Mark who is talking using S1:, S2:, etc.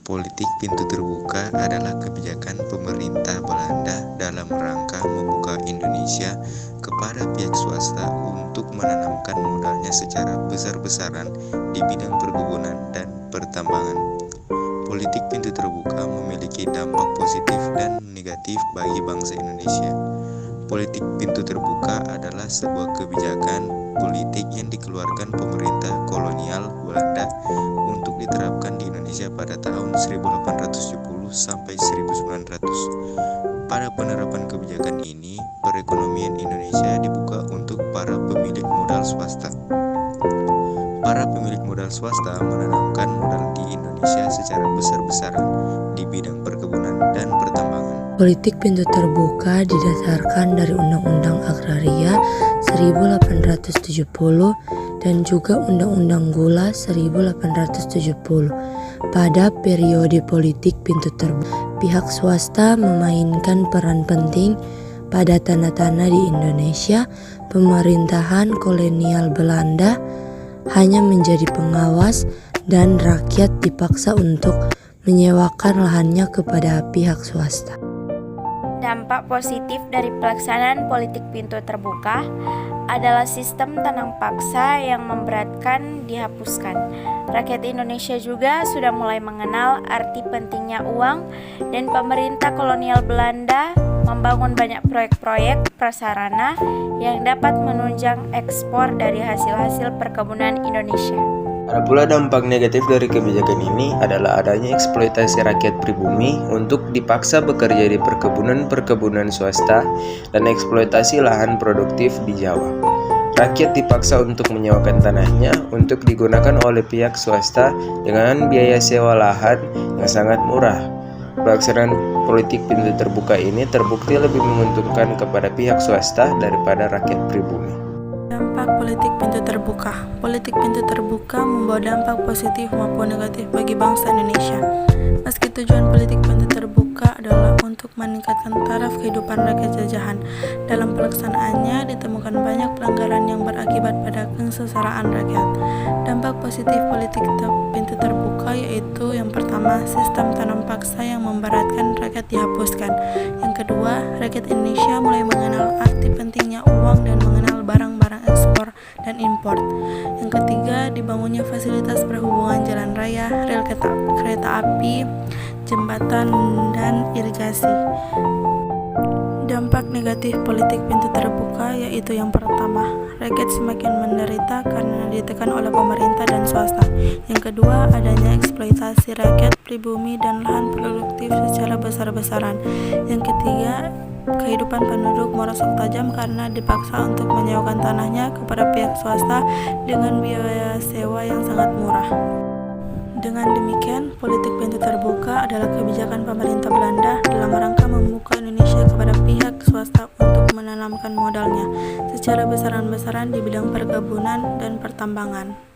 S1: Politik pintu terbuka adalah kebijakan pemerintah Belanda dalam rangka membuka Indonesia kepada pihak swasta untuk menanamkan modalnya secara besar-besaran di bidang perkebunan dan pertambangan. Politik pintu terbuka memiliki dampak positif dan negatif bagi bangsa Indonesia. Politik pintu terbuka adalah sebuah kebijakan politik yang dikeluarkan pemerintah kolonial Belanda untuk diterapkan di Indonesia pada tahun 1870 sampai 1900. Pada penerapan kebijakan ini, perekonomian Indonesia dibuka untuk para pemilik modal swasta. Para pemilik modal swasta menanamkan modal di Indonesia secara besar-besaran di bidang perkebunan dan pertambangan.
S2: Politik pintu terbuka didasarkan dari Undang-Undang Agraria 1870 dan juga Undang-Undang Gula 1870. Pada periode politik pintu terbuka, pihak swasta memainkan peran penting pada tanah-tanah di Indonesia. Pemerintahan kolonial Belanda hanya menjadi pengawas dan rakyat dipaksa untuk menyewakan lahannya kepada pihak swasta.
S3: Dampak positif dari pelaksanaan politik pintu terbuka adalah sistem tanam paksa yang memberatkan dihapuskan. Rakyat Indonesia juga sudah mulai mengenal arti pentingnya uang, dan pemerintah kolonial Belanda membangun banyak proyek-proyek prasarana yang dapat menunjang ekspor dari hasil-hasil perkebunan Indonesia.
S4: Ada pula dampak negatif dari kebijakan ini adalah adanya eksploitasi rakyat pribumi untuk dipaksa bekerja di perkebunan swasta dan eksploitasi lahan produktif di Jawa. Rakyat dipaksa untuk menyewakan tanahnya untuk digunakan oleh pihak swasta dengan biaya sewa lahan yang sangat murah. Pelaksanaan politik pintu terbuka ini terbukti lebih menguntungkan kepada pihak swasta daripada rakyat pribumi.
S5: Dampak politik pintu terbuka. Politik pintu terbuka membawa dampak positif maupun negatif bagi bangsa Indonesia. Meski tujuan politik pintu terbuka adalah untuk meningkatkan taraf kehidupan rakyat jajahan, dalam pelaksanaannya ditemukan banyak pelanggaran yang berakibat pada kesengsaraan rakyat. Dampak positif politik pintu terbuka yaitu yang pertama, sistem tanam paksa yang memberatkan rakyat dihapuskan. Yang kedua, rakyat Indonesia mulai mengenal arti pentingnya uang dan mengenal barang-barang ekspor dan impor. Yang ketiga, dibangunnya fasilitas perhubungan jalan raya, rel kereta api, jembatan, dan irigasi. Dampak negatif politik pintu terbuka yaitu yang pertama, rakyat semakin menderita karena ditekan oleh pemerintah dan swasta. Yang kedua, adanya eksploitasi rakyat pribumi dan lahan produktif secara besar-besaran. Yang ketiga, kehidupan penduduk merosot tajam karena dipaksa untuk menyewakan tanahnya kepada pihak swasta dengan biaya sewa yang sangat murah. Dengan demikian, politik pintu terbuka adalah kebijakan pemerintah Belanda dalam rangka membuka Indonesia kepada pihak swasta untuk menanamkan modalnya secara besaran-besaran di bidang perkebunan dan pertambangan.